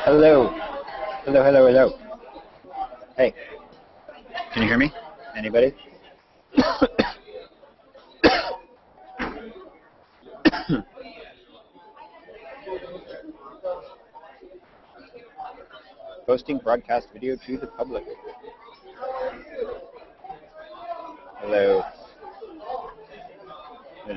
Hello. Hello, hello, hello. Hey. Can you hear me? Anybody? Posting broadcast video to the public. Hello. Hello.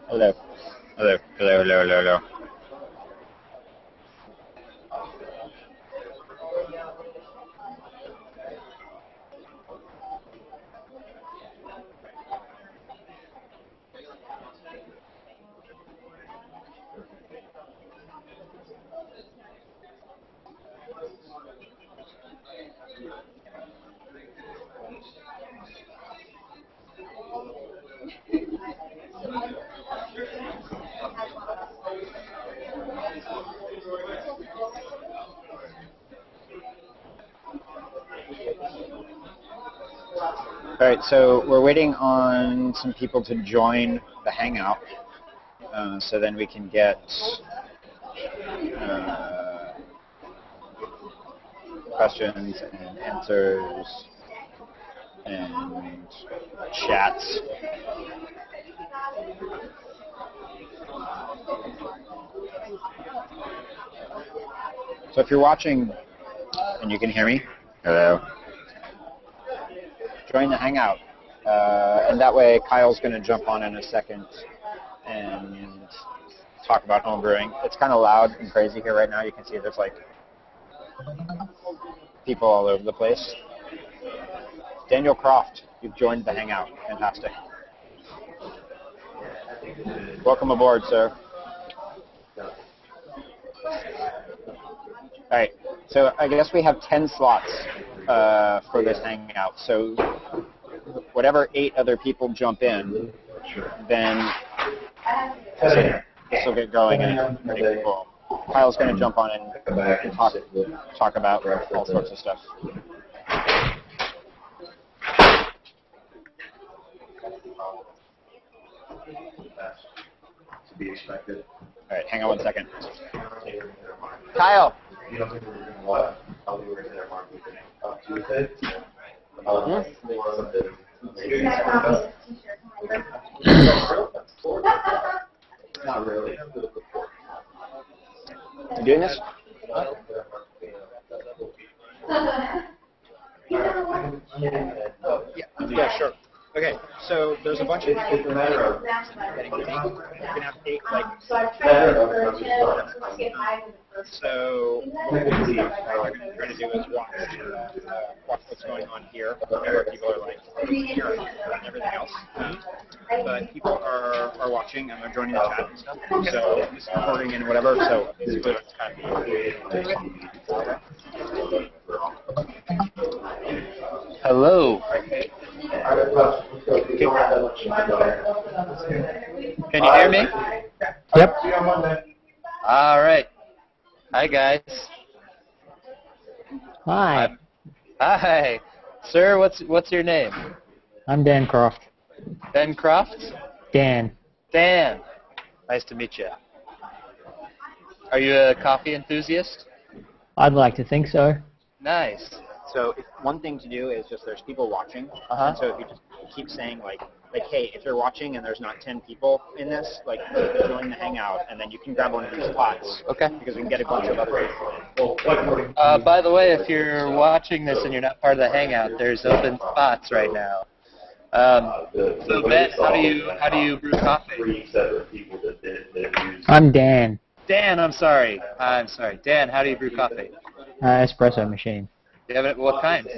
Hello. Hello. Hello. Hello. Hello. Hello. All right, so we're waiting on some people to join the Hangout, so then we can get questions and answers and chats. So if you're watching and you can hear me, hello. Join the Hangout, and that way Kyle's going to jump on in a second and talk about home brewing. It's kind of loud and crazy here right now. You can see there's like people all over the place. Daniel Croft, you've joined the Hangout. Fantastic. Welcome aboard, sir. All right, so I guess we have 10 slots for this Hangout. So whatever 8 other people jump in, then this will get going and pretty cool. Kyle's going to jump on and talk about all sorts of stuff. To be expected. All right, hang on 1 second. Kyle. You don't think we were going to what? How we were there, Mark? Tuesday? Not really. You doing this? Yeah, sure. Okay, so there's a bunch of people getting ready. You're going to have 8, like, so what we're trying to do is watch what's going on here, where people are like here and everything else. But people are watching and they're joining the chat and stuff. So it's recording and whatever. So basically it's kind of hello. Can you hear me? Yep. All right. Hi, guys. Hi. Hi. Sir, what's your name? I'm Dan Croft. Ben Croft? Dan. Dan. Nice to meet you. Are you a coffee enthusiast? I'd like to think so. Nice. So one thing to do is just there's people watching. And so if you just keep saying like, hey, if you're watching and there's not 10 people in this, like, join the Hangout, and then you can grab one of these spots. Okay. Because we can get a bunch of other people. By the way, if you're watching this and you're not part of the Hangout, there's open spots right now. So Ben, how do you brew coffee? Three separate people that use. I'm Dan. Dan, I'm sorry. Dan, how do you brew coffee? Espresso machine. Do you have it? What kind?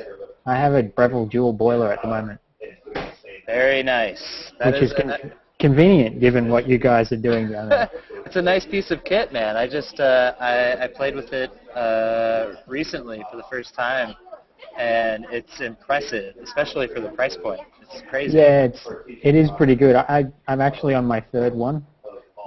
I have a Breville dual boiler at the moment, Very nice. which is convenient given what you guys are doing down there. It's a nice piece of kit, man. I just I played with it recently for the first time, and it's impressive, especially for the price point. It's crazy. Yeah, it is pretty good. I'm actually on my third one.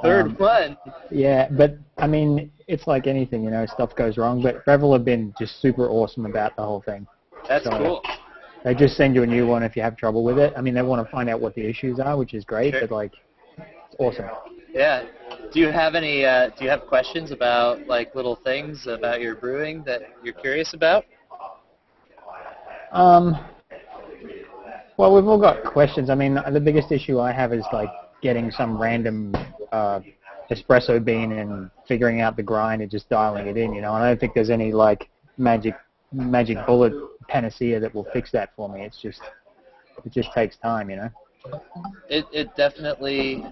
Third one. Yeah, but I mean, it's like anything, you know, stuff goes wrong. But Breville have been just super awesome about the whole thing. That's cool. They just send you a new one if you have trouble with it. I mean, they want to find out what the issues are, which is great. Sure. But like, it's awesome. Yeah. Do you have any? Do you have questions about like little things about your brewing that you're curious about? Well, we've all got questions. I mean, the biggest issue I have is like getting some random espresso bean and figuring out the grind and just dialing it in. You know, and I don't think there's any like magic bullet panacea that will fix that for me. It just takes time. You know. It definitely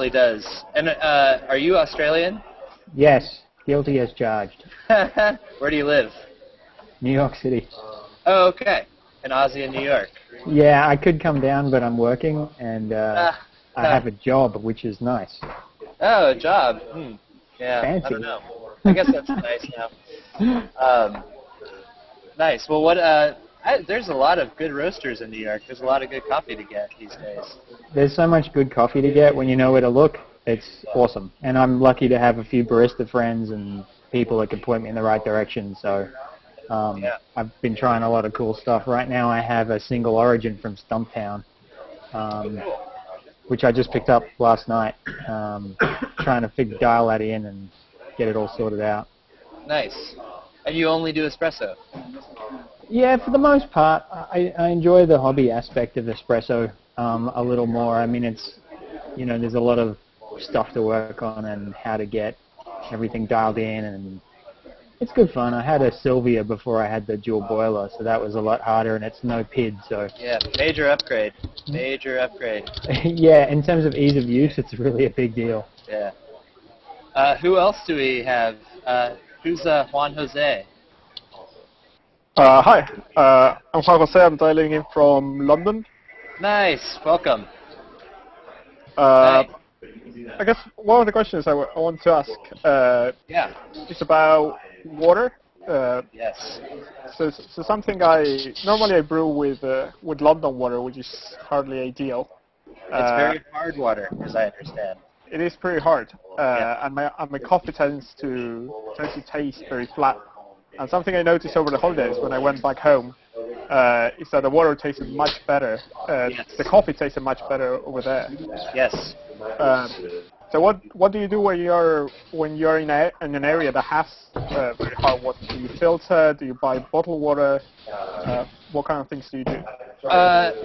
does. And are you Australian? Yes, guilty as charged. Where do you live? New York City. Oh, okay. An Aussie in New York. Yeah, I could come down, but I'm working, and I have a job, which is nice. Oh, a job. Yeah, Fancy. I don't know. I guess that's nice now. Nice. Well, there's a lot of good roasters in New York. There's a lot of good coffee to get these days. There's so much good coffee to get when you know where to look. It's awesome. And I'm lucky to have a few barista friends and people that can point me in the right direction. So I've been trying a lot of cool stuff. Right now I have a single origin from Stumptown, which I just picked up last night, trying to dial that in and get it all sorted out. Nice. And you only do espresso? Yeah, for the most part, I enjoy the hobby aspect of espresso a little more. I mean, it's, you know, there's a lot of stuff to work on and how to get everything dialed in, and it's good fun. I had a Sylvia before I had the dual boiler, so that was a lot harder, and it's no PID, so... Yeah, major upgrade. Major upgrade. Yeah, in terms of ease of use, it's really a big deal. Yeah. Who else do we have? Who's Juan Jose? Hi, I'm Juan Jose. I'm dialing in from London. Nice. Welcome. I guess one of the questions I want to ask is about water. Yes. So something normally I brew with London water, which is hardly ideal. It's very hard water, as I understand. It is pretty hard, and my coffee tends to taste very flat. And something I noticed over the holidays when I went back home is that the water tasted much better. Yes. The coffee tasted much better over there. Yes. So what do you do when you're in an area that has very hard water? Do you filter? Do you buy bottled water? What kind of things do you do?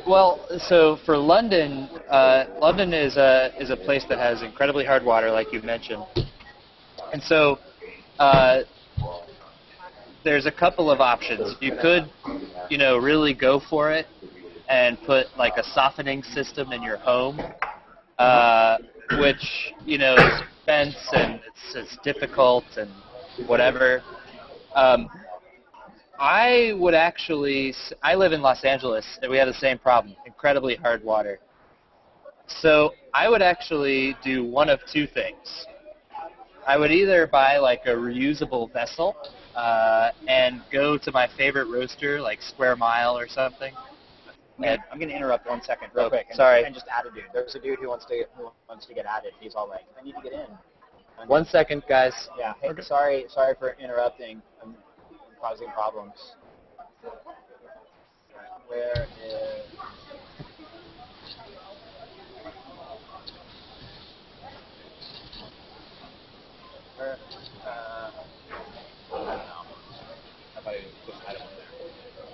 Well, so for London, London is a place that has incredibly hard water, like you mentioned, and so there's a couple of options. You could, you know, really go for it and put like a softening system in your home, which, you know, is expensive and it's difficult and whatever. I live in Los Angeles, and we have the same problem, incredibly hard water. So I would actually do one of two things. I would either buy like a reusable vessel and go to my favorite roaster, like Square Mile or something. I'm going to interrupt 1 second real quick and just add a dude. There's a dude who wants to get added. He's all like, I need to get in. 1 second, guys. Yeah. Hey, Okay. sorry for interrupting. I'm causing problems. Where is... I don't know. I thought it was just item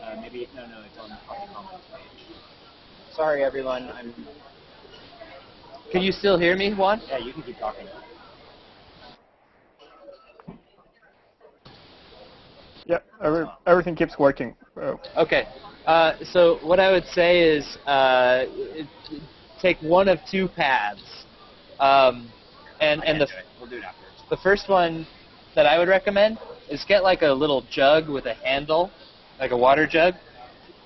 there. Maybe, no, it's on the comments page. Sorry, everyone. Can you still hear me, Juan? Yeah, you can keep talking. Yeah, everything keeps working. Okay. So what I would say is take one of two paths. We'll do it afterwards. The first one that I would recommend is get like a little jug with a handle, like a water jug.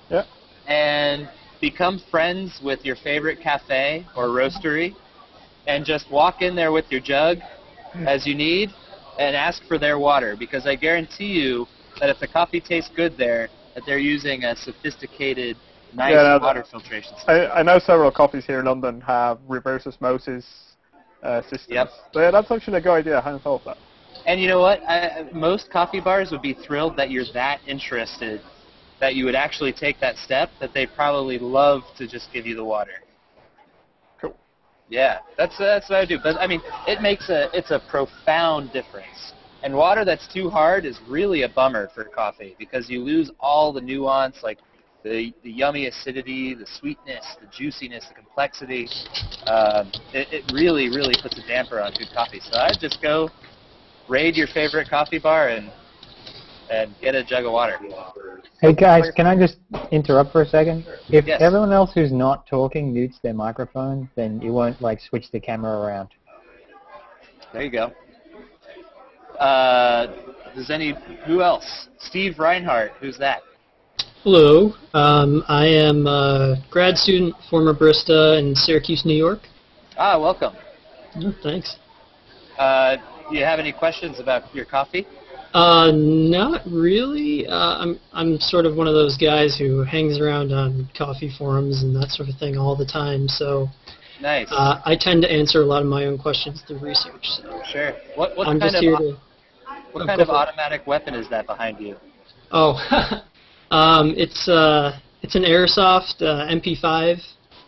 Yeah. And become friends with your favorite cafe or roastery, and just walk in there with your jug as you need and ask for their water, because I guarantee you that if the coffee tastes good there, that they're using a sophisticated, nice water filtration system. I know several coffees here in London have reverse osmosis systems. Yep. So yeah, that's actually a good idea. I hadn't thought of that. And you know what? Most coffee bars would be thrilled that you're that interested, that you would actually take that step, that they probably love to just give you the water. Cool. Yeah, that's what I do. But I mean, it's a profound difference. And water that's too hard is really a bummer for coffee, because you lose all the nuance, like the yummy acidity, the sweetness, the juiciness, the complexity. It really, really puts a damper on good coffee. So I'd just go raid your favorite coffee bar and get a jug of water. Hey guys, can I just interrupt for a second? If Yes. everyone else who's not talking mutes their microphone, then you won't like switch the camera around. There you go. Who else? Steve Reinhardt, who's that? Hello, I am a grad student, former barista in Syracuse, New York. Ah, welcome. Oh, thanks. Do you have any questions about your coffee? Not really. I'm sort of one of those guys who hangs around on coffee forums and that sort of thing all the time, so Nice. I tend to answer a lot of my own questions through research. So Sure. What I'm kind just here to... what kind of automatic weapon is that behind you? Oh, it's an Airsoft MP5.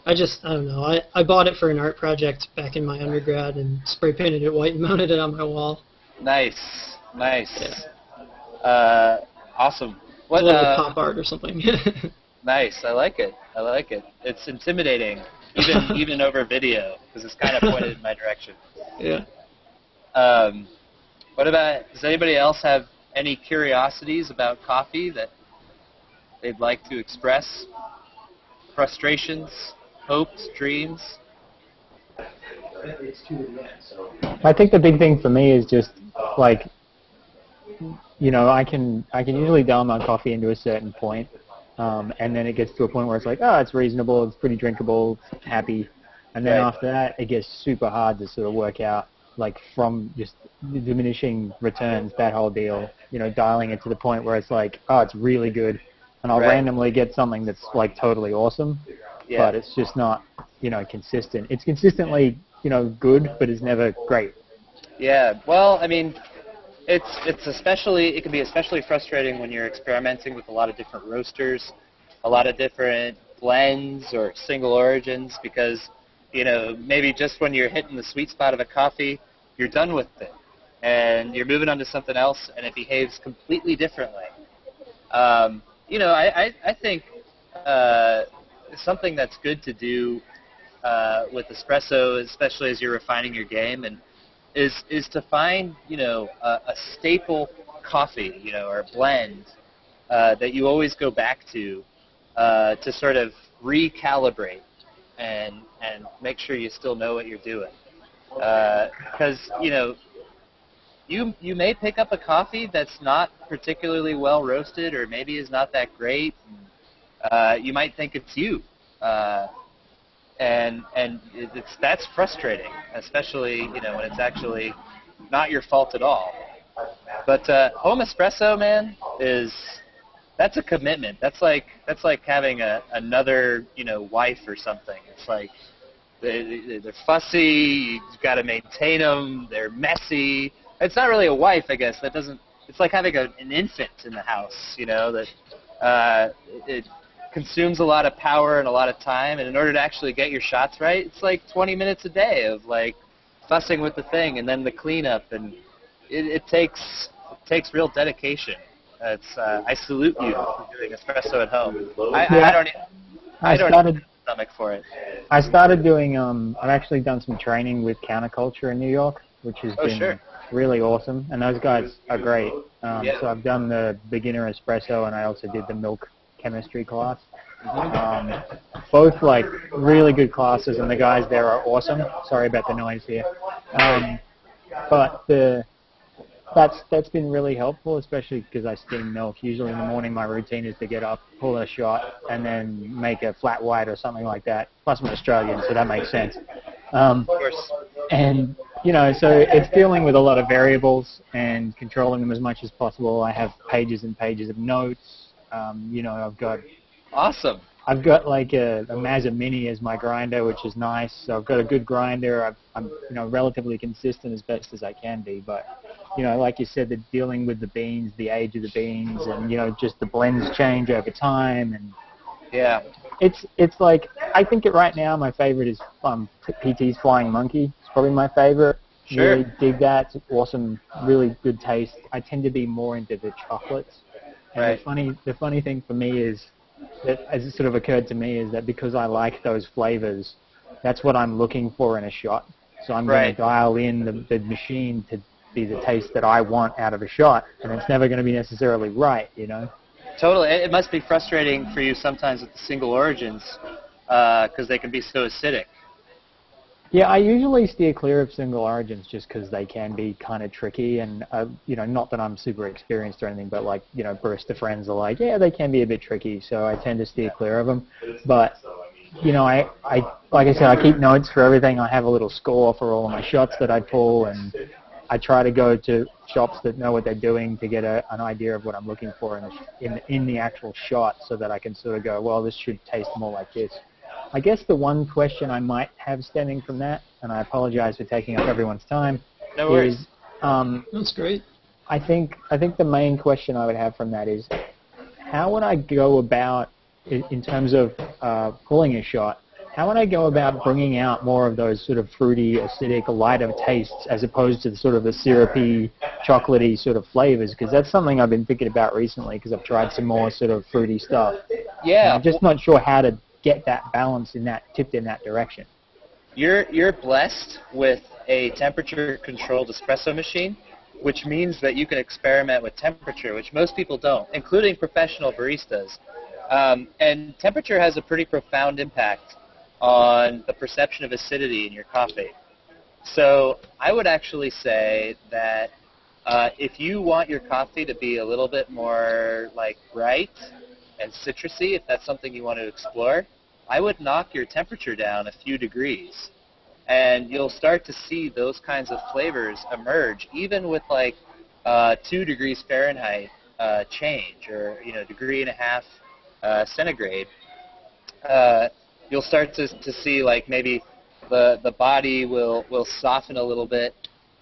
I don't know. I bought it for an art project back in my undergrad and spray painted it white and mounted it on my wall. Nice. Yeah. Awesome. It's a little pop art or something. Nice. I like it. It's intimidating, even over video, because it's kind of pointed in my direction. Yeah. Does anybody else have any curiosities about coffee that they'd like to express? Frustrations, hopes, dreams? I think the big thing for me is just like, you know, I can usually dial my coffee into a certain point, and then it gets to a point where it's like, oh, it's reasonable, it's pretty drinkable, it's happy, and then after that it gets super hard to sort of work out, like from just diminishing returns, that whole deal, you know, dialing it to the point where it's like, oh, it's really good, and I'll randomly get something that's like totally awesome, but it's just not, you know, consistent. It's consistently, you know, good, but it's never great. Yeah, well, I mean, it can be especially frustrating when you're experimenting with a lot of different roasters, a lot of different blends or single origins, because, you know, maybe just when you're hitting the sweet spot of a coffee, you're done with it, and you're moving on to something else, and it behaves completely differently. You know, I think something that's good to do with espresso, especially as you're refining your game, and is to find, you know, a staple coffee, you know, or a blend that you always go back to sort of recalibrate and make sure you still know what you're doing. Because, you know, you may pick up a coffee that's not particularly well roasted, or maybe is not that great. You might think it's you. And that's frustrating, especially, you know, when it's actually not your fault at all. But home espresso, man, that's a commitment. That's like having another, you know, wife or something. It's like they're fussy. You've got to maintain them. They're messy. It's not really a wife, I guess. It's like having an infant in the house. You know, that it consumes a lot of power and a lot of time, and in order to actually get your shots right, it's like 20 minutes a day of like fussing with the thing, and then the cleanup, and it takes real dedication. I salute you for doing espresso at home. I don't have the stomach for it. I started doing, I've actually done some training with Counterculture in New York, which has been really awesome, and those guys are great. So I've done the beginner espresso, and I also did the milk chemistry class. Both like really good classes, and the guys there are awesome. Sorry about the noise here. But that's been really helpful, especially because I steam milk. Usually in the morning my routine is to get up, pull a shot, and then make a flat white or something like that. Plus I'm Australian, so that makes sense. Of course. And, you know, so it's dealing with a lot of variables and controlling them as much as possible. I have pages and pages of notes. You know, Awesome. I've got like a Mazda Mini as my grinder, which is nice. So I've got a good grinder. I'm you know, relatively consistent as best as I can be. But, you know, like you said, the dealing with the beans, the age of the beans, and, you know, just the blends change over time. And yeah, it's like, I think right now my favorite is PT's Flying Monkey. It's probably my favorite. Sure. Really dig that. It's awesome, really good taste. I tend to be more into the chocolates. And Right. the funny thing for me is that, as it sort of occurred to me, is that because I like those flavors, that's what I'm looking for in a shot. So I'm going to dial in the machine to be the taste that I want out of a shot, and it's never going to be necessarily right, you know? Totally. It must be frustrating for you sometimes with the single origins because they can be so acidic. Yeah, I usually steer clear of single origins just because they can be kind of tricky, and you know, not that I'm super experienced or anything, but like, you know, barista friends are like, yeah, they can be a bit tricky, so I tend to steer clear of them. But you know, I like I said, I keep notes for everything. I have a little score for all of my shots that I pull, and I try to go to shops that know what they're doing to get an idea of what I'm looking for in the actual shot, so that I can sort of go, well, this should taste more like this. I guess the one question I might have stemming from that, and I apologize for taking up everyone's time, No worries. is That's great. I think the main question I would have from that is, how would I go about, in terms of pulling a shot, how would I go about bringing out more of those sort of fruity, acidic, lighter tastes as opposed to the sort of the syrupy, chocolatey sort of flavors? Because that's something I've been thinking about recently, because I've tried some more sort of fruity stuff. Yeah. And I'm just not sure how to get that balance tipped in that direction. You're blessed with a temperature-controlled espresso machine, which means that you can experiment with temperature, which most people don't, including professional baristas. And temperature has a pretty profound impact on the perception of acidity in your coffee. So I would actually say that if you want your coffee to be a little bit more like bright and citrusy, if that's something you want to explore, I would knock your temperature down a few degrees. And you'll start to see those kinds of flavors emerge, even with like 2 degrees Fahrenheit change, or, you know, 1.5 degrees centigrade. You'll start to see like maybe the body will soften a little bit,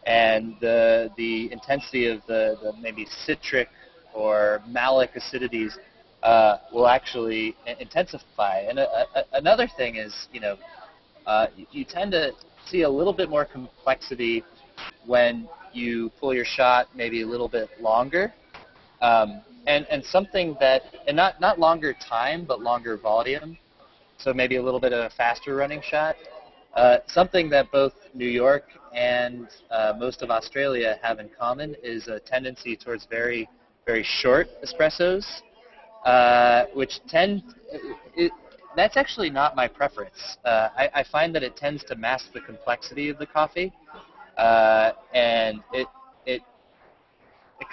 and the intensity of the maybe citric or malic acidities will actually intensify. And another thing is, you know, you tend to see a little bit more complexity when you pull your shot maybe a little bit longer, and something that, and not longer time, but longer volume. So maybe a little bit of a faster running shot. Something that both New York and most of Australia have in common is a tendency towards very, very short espressos, which that's actually not my preference. I find that it tends to mask the complexity of the coffee, and it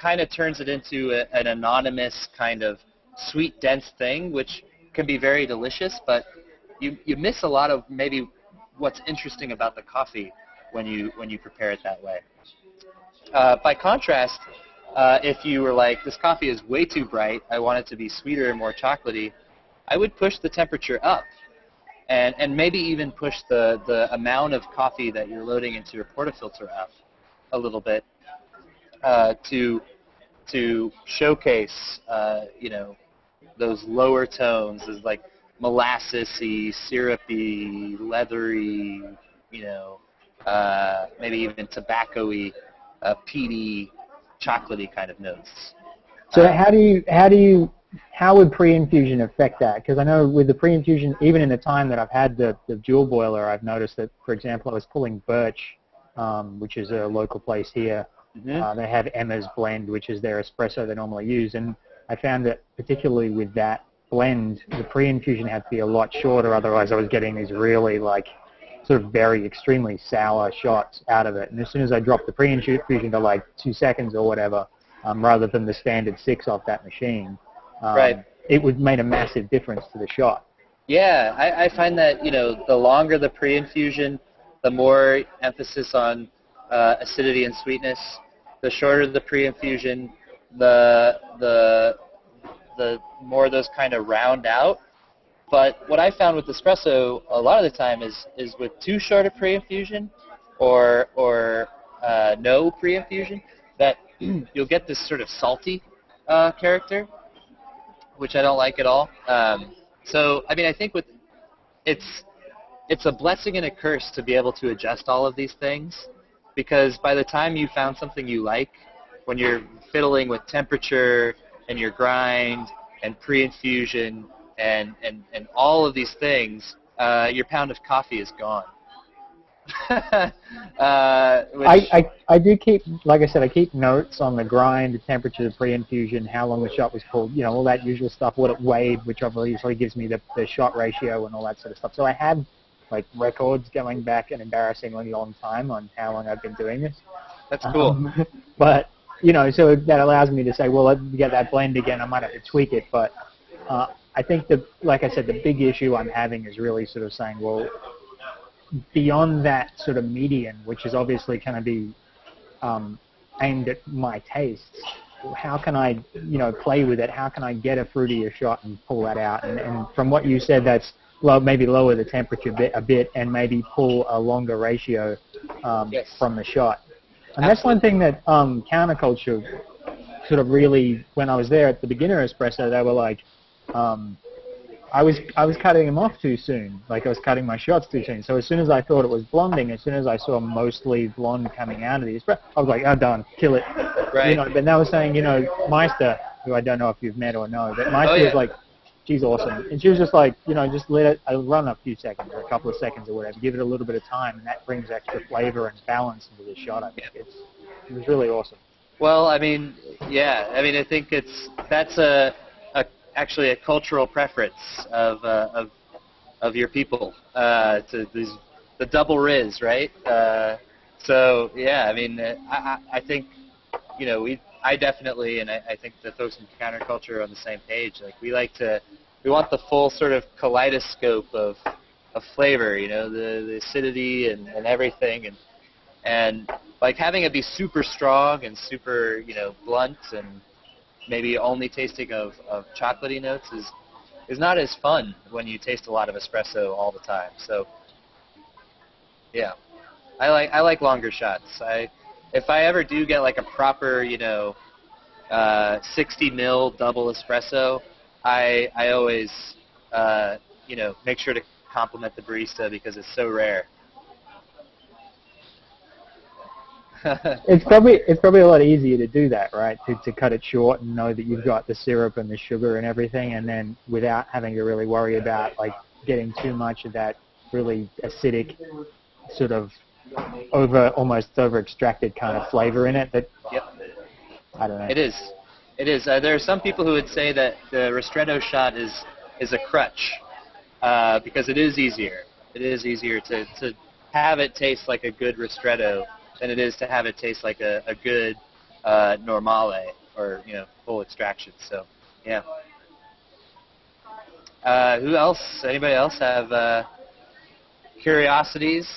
kind of turns it into an anonymous kind of sweet, dense thing, which can be very delicious, but you miss a lot of maybe what's interesting about the coffee when you prepare it that way. By contrast, if you were like, this coffee is way too bright, I want it to be sweeter and more chocolatey, I would push the temperature up, and maybe even push the amount of coffee that you're loading into your portafilter up a little bit to showcase, you know, those lower tones, as like molassesy, syrupy, leathery, you know, maybe even tobacco-y, peaty, chocolatey kind of notes. So how would pre-infusion affect that? Because I know with the pre-infusion, even in the time that I've had the dual boiler, I've noticed that, for example, I was pulling Birch, which is a local place here. Mm-hmm. They have Emma's Blend, which is their espresso they normally use, and I found that particularly with that, blend, the pre-infusion had to be a lot shorter, otherwise I was getting these really like sort of very extremely sour shots out of it. And as soon as I dropped the pre-infusion to like 2 seconds or whatever, rather than the standard 6 off that machine, Right. it would made a massive difference to the shot. Yeah, I find that, you know, the longer the pre-infusion, the more emphasis on acidity and sweetness. The shorter the pre-infusion, the more those kind of round out. But what I found with espresso a lot of the time is with too short a pre-infusion or no pre-infusion, that you'll get this sort of salty character, which I don't like at all. So, I mean, I think it's a blessing and a curse to be able to adjust all of these things, because by the time you found something you like, when you're fiddling with temperature and your grind and pre-infusion and all of these things, your pound of coffee is gone. I do keep, like I said, I keep notes on the grind, the temperature, the pre-infusion, how long the shot was pulled, you know, all that usual stuff, what it weighed, which obviously gives me the shot ratio and all that sort of stuff. So I have like records going back an embarrassingly long time on how long I've been doing this. That's cool. But, you know, so that allows me to say, well, let's get that blend again. I might have to tweak it. But I think that, like I said, the big issue I'm having is really sort of saying, well, beyond that sort of median, which is obviously going to be aimed at my tastes, how can I, you know, play with it? How can I get a fruitier shot and pull that out? And from what you said, that's maybe lower the temperature a bit and maybe pull a longer ratio Yes. from the shot. And that's one thing that counterculture sort of really, when I was there at the beginner espresso, they were like, I was cutting them off too soon. Like I was cutting my shots too soon. So as soon as I thought it was blonding, as soon as I saw mostly blonde coming out of the espresso, I was like, oh, done, kill it. Right. You know, but they were saying, you know, Meister, who I don't know if you've met or know, but Meister was like, she's awesome. And she was just like, you know, just let it run a few seconds or a couple of seconds or whatever. Give it a little bit of time, and that brings extra flavor and balance into the shot. I think it was really awesome. Well, I mean, yeah. I mean, I think that's actually a cultural preference of your people to the double Riz, right? So yeah, I mean, I think, you know, I definitely, and I think the folks in counterculture are on the same page. Like we want the full sort of kaleidoscope of flavor, you know, the acidity and everything, and like having it be super strong and super, you know, blunt and maybe only tasting of chocolatey notes is not as fun when you taste a lot of espresso all the time. So yeah, I like longer shots. If I ever do get like a proper, you know, 60 ml double espresso, I always you know, make sure to compliment the barista because it's so rare. It's probably a lot easier to do that, right? To cut it short and know that you've got the syrup and the sugar and everything, and then without having to really worry about like getting too much of that really acidic sort of almost over extracted kind of flavor in it. That Yep. I don't know. It is. There are some people who would say that the ristretto shot is a crutch because it is easier. It is easier to have it taste like a good ristretto than it is to have it taste like a good normale or, you know, full extraction. So, yeah. Who else? Anybody else have curiosities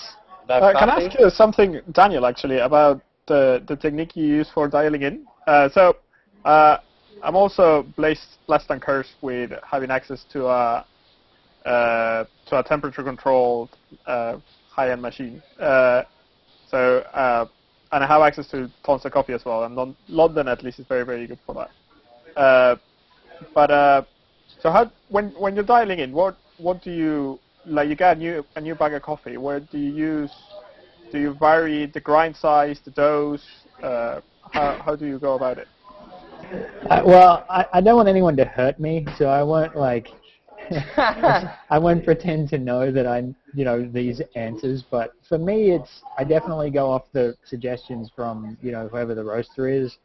about Can I coffee? ask you something, Daniel, actually, about the technique you use for dialing in? So I'm also blessed and cursed with having access to a temperature-controlled high-end machine. And I have access to tons of coffee as well, and London at least is very, very good for that. So how when you're dialing in, what do you like? You get a new bag of coffee. What do you use? Do you vary the grind size, the dose? How do you go about it? Well, I don't want anyone to hurt me, so I won't like. I won't pretend to know that I, you know, these answers. But for me, I definitely go off the suggestions from, you know, whoever the roaster is.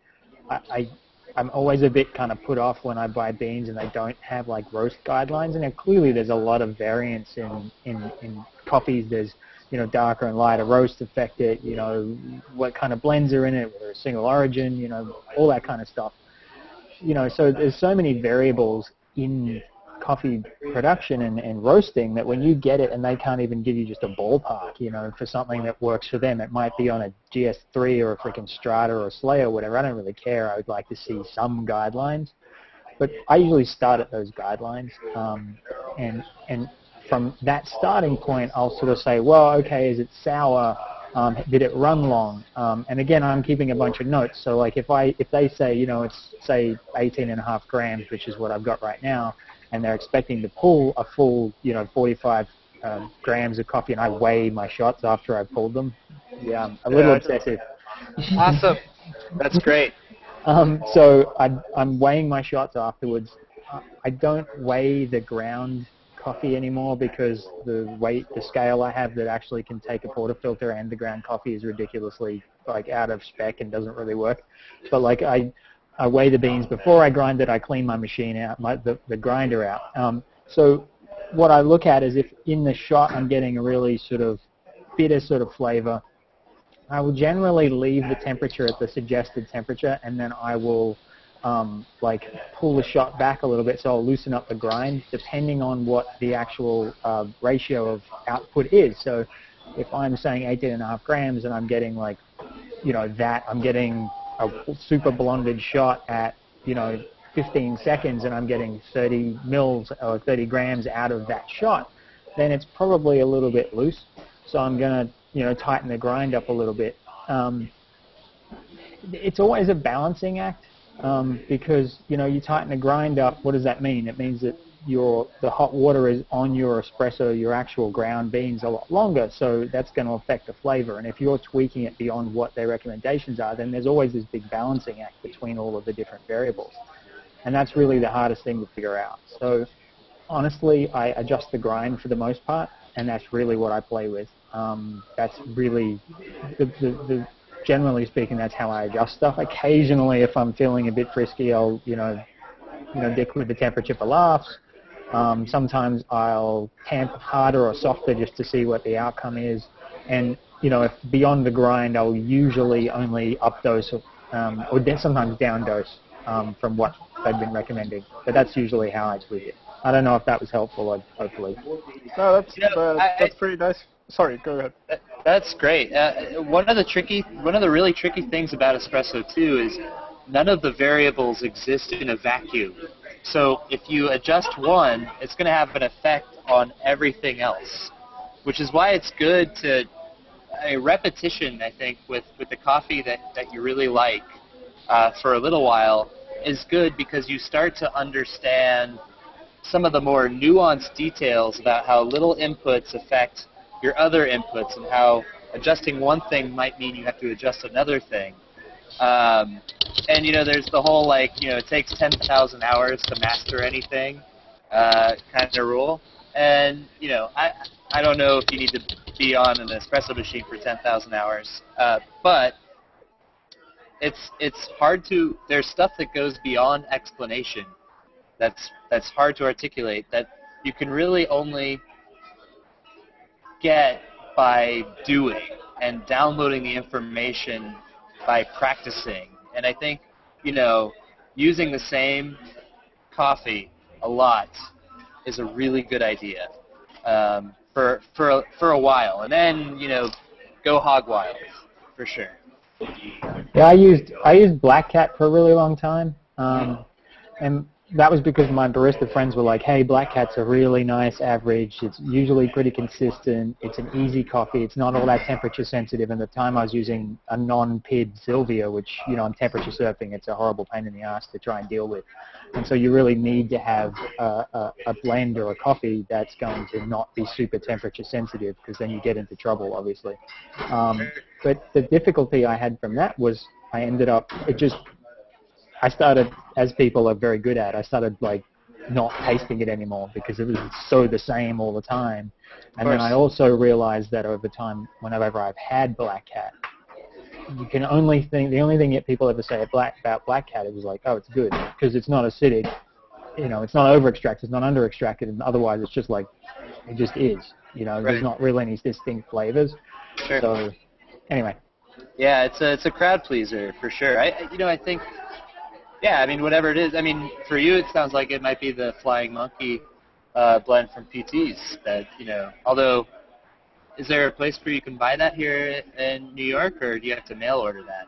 I'm always a bit kind of put off when I buy beans and they don't have like roast guidelines. And clearly there's a lot of variance in coffees. There's, you know, darker and lighter roasts affect it, you know, what kind of blends are in it, whether it's single origin, you know, all that kind of stuff. You know, so there's so many variables in coffee production and roasting that when you get it and they can't even give you just a ballpark, you know, for something that works for them. It might be on a GS3 or a freaking Strata or a Slayer or whatever. I don't really care. I would like to see some guidelines. But I usually start at those guidelines. And from that starting point, I'll sort of say, well, okay, is it sour? Did it run long? And again, I'm keeping a bunch of notes. So like if they say, you know, it's say 18.5 grams, which is what I've got right now, and they're expecting to pull a full, you know, 45 grams of coffee, and I weigh my shots after I've pulled them. Yeah, I'm a little obsessive. Awesome. That's great. So I'm weighing my shots afterwards. I don't weigh the ground coffee anymore because the scale I have that actually can take a portafilter and the ground coffee is ridiculously like out of spec and doesn't really work. But like I weigh the beans before I grind it. I clean my machine out, the grinder out. So what I look at is if in the shot I'm getting a really sort of bitter sort of flavor, I will generally leave the temperature at the suggested temperature, and then I will like pull the shot back a little bit, so I'll loosen up the grind depending on what the actual ratio of output is. So if I'm saying 18.5 grams and I'm getting like, you know, that I'm getting a super blonded shot at, you know, 15 seconds and I'm getting 30 mils or 30 grams out of that shot, then it's probably a little bit loose. So I'm going to, you know, tighten the grind up a little bit. It's always a balancing act because, you know, you tighten the grind up. What does that mean? It means that the hot water is on your espresso, your actual ground beans, a lot longer, so that's going to affect the flavor. And if you're tweaking it beyond what their recommendations are, then there's always this big balancing act between all of the different variables. And that's really the hardest thing to figure out. So honestly, I adjust the grind for the most part, and that's really what I play with. That's really, generally speaking, that's how I adjust stuff. Occasionally, if I'm feeling a bit frisky, I'll, you know, dick with the temperature for laughs. Sometimes I'll tamp harder or softer just to see what the outcome is. And, you know, if beyond the grind, I'll usually only up dose or sometimes down dose from what they've been recommending. But that's usually how I tweak it. I don't know if that was helpful, hopefully. No, that's pretty nice. Sorry, go ahead. That's great. One of the really tricky things about espresso too is none of the variables exist in a vacuum. So if you adjust one, it's going to have an effect on everything else, which is why it's good to a repetition, I think, with the coffee that you really like for a little while is good because you start to understand some of the more nuanced details about how little inputs affect your other inputs and how adjusting one thing might mean you have to adjust another thing. And, you know, there's the whole, like, you know, it takes 10,000 hours to master anything kind of rule. And, you know, I don't know if you need to be on an espresso machine for 10,000 hours, but it's hard to, there's stuff that goes beyond explanation that's hard to articulate that you can really only get by doing and downloading the information by practicing. And I think, you know, using the same coffee a lot is a really good idea for a while, and then, you know, go hog wild for sure. Yeah, I used Black Cat for a really long time, and that was because my barista friends were like, hey, Black Cat's a really nice average. It's usually pretty consistent. It's an easy coffee. It's not all that temperature sensitive. And at the time I was using a non-PID Sylvia, which, you know, I'm temperature surfing. It's a horrible pain in the ass to try and deal with. And so you really need to have a blend or a coffee that's going to not be super temperature sensitive because then you get into trouble, obviously. But the difficulty I had from that was I started, as people are very good at, I started like not tasting it anymore because it was so the same all the time. And then I also realized that over time, whenever I've had Black Cat, you can only think the only thing that people ever say about Black Cat is like, oh, it's good because it's not acidic, it's not over extracted, it's not under extracted, and otherwise it's just like it just is. There's not really any distinct flavors. Sure. So anyway. Yeah, it's a crowd pleaser for sure. I think, yeah, I mean, whatever it is. I mean, for you, it sounds like it might be the Flying Monkey blend from PT's. That although, is there a place where you can buy that here in New York, or do you have to mail order that?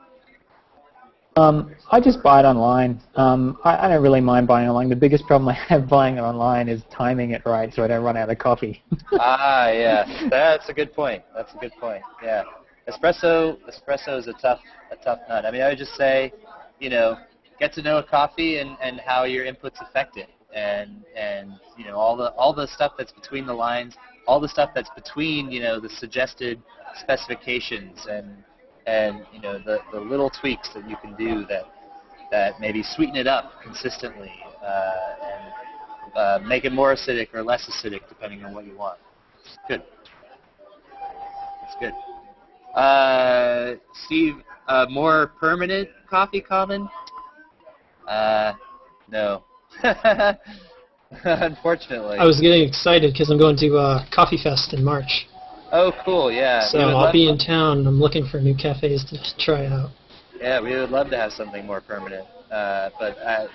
I just buy it online. I don't really mind buying online. The biggest problem I have buying it online is timing it right so I don't run out of coffee. Yeah, that's a good point. Yeah. Espresso is a tough nut. I mean, I would just say, get to know a coffee and how your inputs affect it, and all the stuff that's between the lines, all the stuff that's between the suggested specifications and the little tweaks that you can do that maybe sweeten it up consistently and make it more acidic or less acidic depending on what you want. It's good. It's good. Steve, more permanent coffee common? No. Unfortunately. I was getting excited because I'm going to Coffee Fest in March. Oh, cool, yeah. So I'll be in town. I'm looking for new cafes to try out. Yeah, we would love to have something more permanent. But I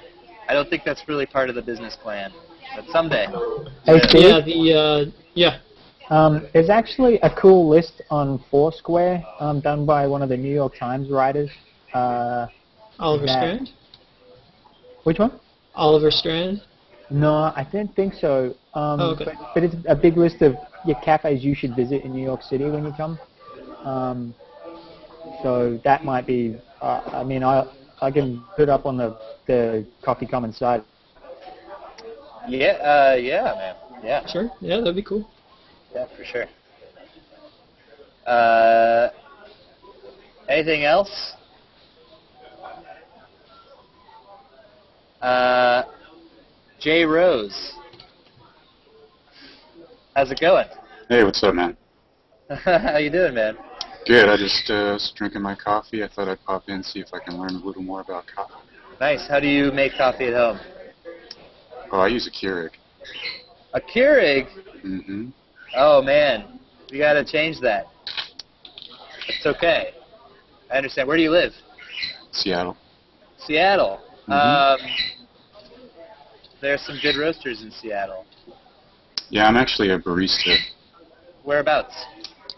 don't think that's really part of the business plan. But someday. Hey, Steve? Yeah. There's actually a cool list on Foursquare done by one of the New York Times writers. Oliver Strand? Which one? Oliver Strand? No, I don't think so. Okay. But it's a big list of cafes you should visit in New York City when you come. So that might be. I mean, I can put it up on the Coffee Commons site. Yeah, man. Yeah. Sure. Yeah, that'd be cool. Yeah, for sure. Anything else? Jay Rose. How's it going? Hey, what's up, man? How you doing, man? Good. I just was drinking my coffee. I thought I'd pop in and see if I can learn a little more about coffee. Nice. How do you make coffee at home? Oh, I use a Keurig. A Keurig? Mm-hmm. Oh, man. We got to change that. It's okay. I understand. Where do you live? Seattle. Seattle. Mm-hmm. There's some good roasters in Seattle. Yeah, I'm actually a barista. Whereabouts?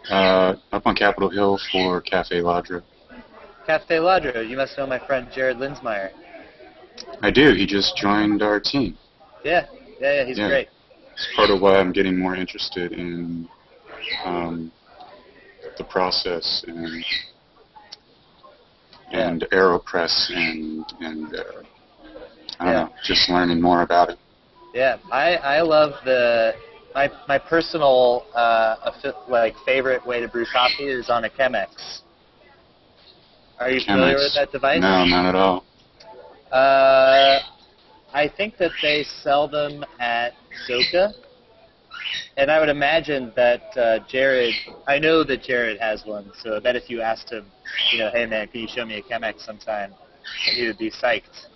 Up on Capitol Hill for Cafe Ladra. Cafe Ladra. You must know my friend Jared Linsmeyer. I do. He just joined our team. Yeah. He's great. It's part of why I'm getting more interested in the process and AeroPress and I don't know, just learning more about it. Yeah, I love my personal favorite way to brew coffee is on a Chemex. Are you familiar with that device? No, not at all. I think that they sell them at Zoka, and I would imagine that Jared. I know that Jared has one, so I bet if you asked him, hey man, can you show me a Chemex sometime, he would be psyched.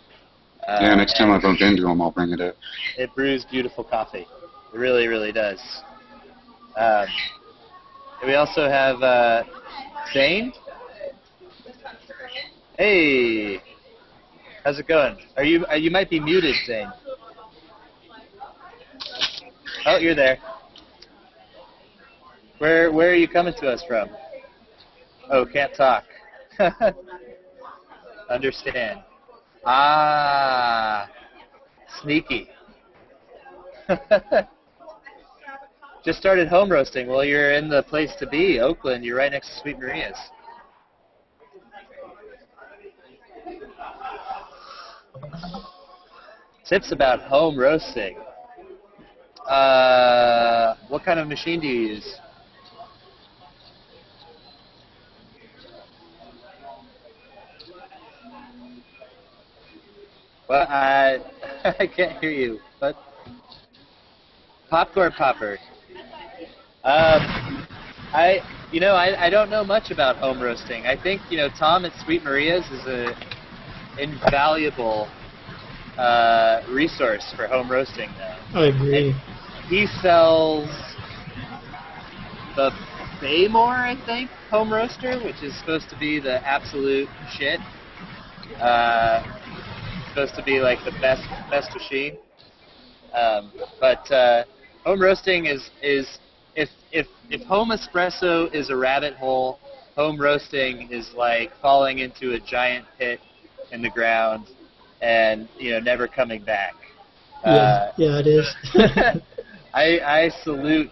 Yeah, next time I bump into him, I'll bring it up. It brews beautiful coffee. It really, really does. We also have Zane. Hey, how's it going? You might be muted, Zane. Oh, you're there. Where are you coming to us from? Oh, can't talk. Understand. Ah, sneaky. Just started home roasting. Well, you're in the place to be, Oakland. You're right next to Sweet Maria's. Tips about home roasting. What kind of machine do you use? Well, I can't hear you. What? Popcorn popper. I don't know much about home roasting. I think, Tom at Sweet Maria's is a invaluable resource for home roasting, though. I agree. And he sells the Baymore, I think, home roaster, which is supposed to be the absolute shit. Supposed to be like the best machine. But home roasting is if home espresso is a rabbit hole, home roasting is like falling into a giant pit in the ground and never coming back. Yeah, it is. I salute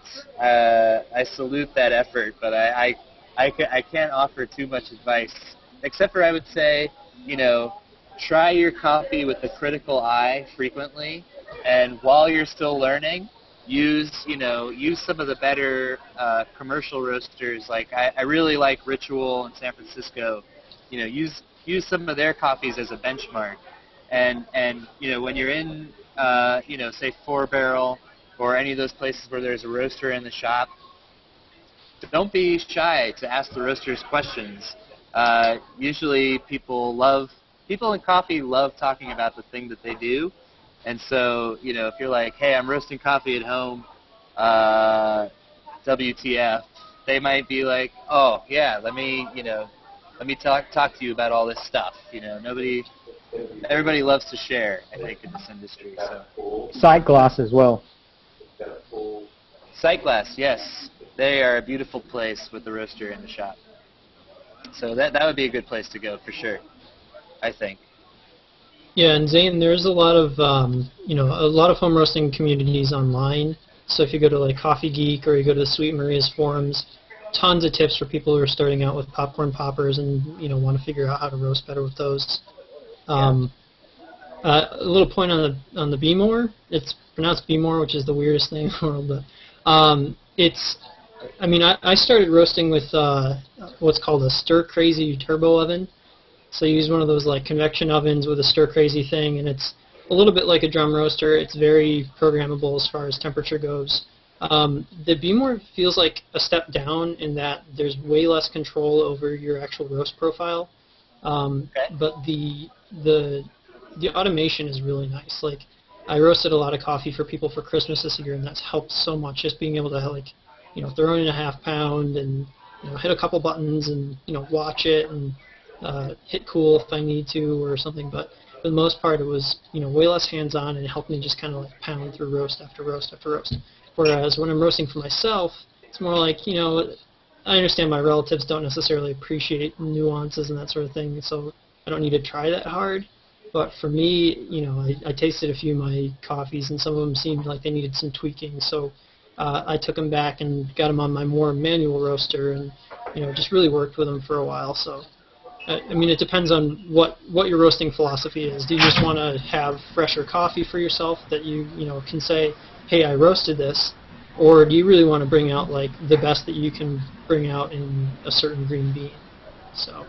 that effort, but I can't offer too much advice, except for I would say, try your coffee with a critical eye frequently, and while you're still learning, use some of the better commercial roasters. Like I really like Ritual in San Francisco. Use some of their coffees as a benchmark, and when you're in say 4 Barrel or any of those places where there's a roaster in the shop, don't be shy to ask the roasters questions. Usually people in coffee love talking about the thing that they do. And so, if you're like, hey, I'm roasting coffee at home, WTF, they might be like, oh, yeah, let me talk to you about all this stuff. Everybody loves to share, I think, in this industry. So. Sight glass as well. Sight glass, yes. They are a beautiful place with the roaster in the shop. So that would be a good place to go for sure, I think. Yeah, and Zane, there's a lot of home roasting communities online. So if you go to like Coffee Geek or you go to the Sweet Maria's forums, tons of tips for people who are starting out with popcorn poppers and want to figure out how to roast better with those. A little point on the B-more. It's pronounced B-more, which is the weirdest thing in the world. But I started roasting with what's called a Stir Crazy turbo oven. So you use one of those like convection ovens with a Stir Crazy thing, and it's a little bit like a drum roaster. It's very programmable as far as temperature goes. The B-more feels like a step down in that there's way less control over your actual roast profile. But the automation is really nice. Like I roasted a lot of coffee for people for Christmas this year, and that's helped so much. Just being able to throw in a half pound and hit a couple buttons and watch it and hit cool if I need to or something. But for the most part, it was way less hands-on, and it helped me just kind of like pound through roast after roast after roast. Whereas when I'm roasting for myself, it's more like I understand my relatives don't necessarily appreciate nuances and that sort of thing, so I don't need to try that hard. But for me, I tasted a few of my coffees, and some of them seemed like they needed some tweaking. So I took them back and got them on my more manual roaster, and just really worked with them for a while. So it depends on what your roasting philosophy is. Do you just want to have fresher coffee for yourself that you can say, hey, I roasted this, or do you really want to bring out like the best that you can bring out in a certain green bean? So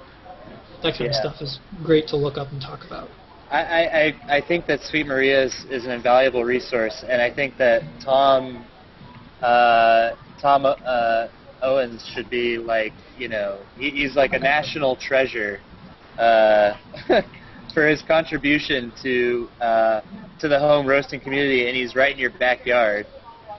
that kind of stuff is great to look up and talk about. I think that Sweet Maria is an invaluable resource, and I think that Tom Owens should be like, he's like a national treasure for his contribution to the home roasting community, and he's right in your backyard,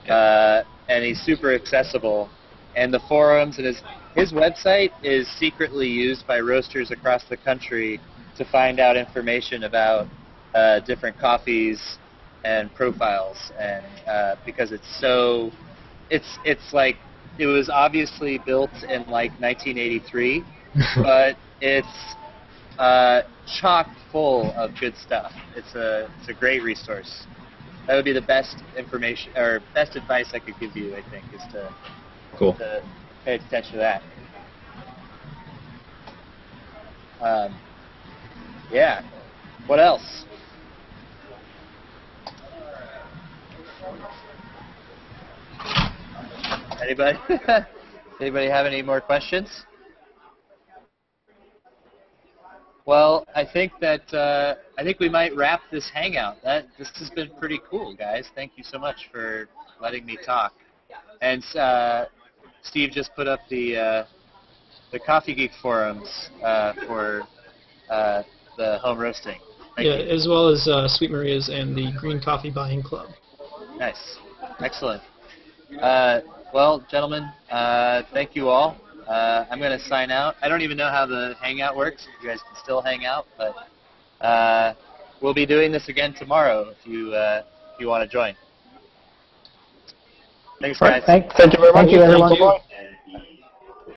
and he's super accessible, and the forums and his website is secretly used by roasters across the country to find out information about different coffees and profiles, and because it's like it was obviously built in like 1983, but it's chock full of good stuff. It's a great resource. That would be the best information or best advice I could give you, I think, is to pay attention to that. Yeah. What else? Anybody? Anybody have any more questions? Well, I think we might wrap this hangout. This has been pretty cool, guys. Thank you so much for letting me talk. And Steve just put up the Coffee Geek forums for the home roasting. Thank you. As well as Sweet Maria's and the Green Coffee Buying Club. Nice. Excellent. Well, gentlemen, thank you all. I'm going to sign out. I don't even know how the Hangout works. You guys can still hang out, but we'll be doing this again tomorrow if you want to join. Thanks, guys. Thank you very much. Thank you, everyone. Bye-bye.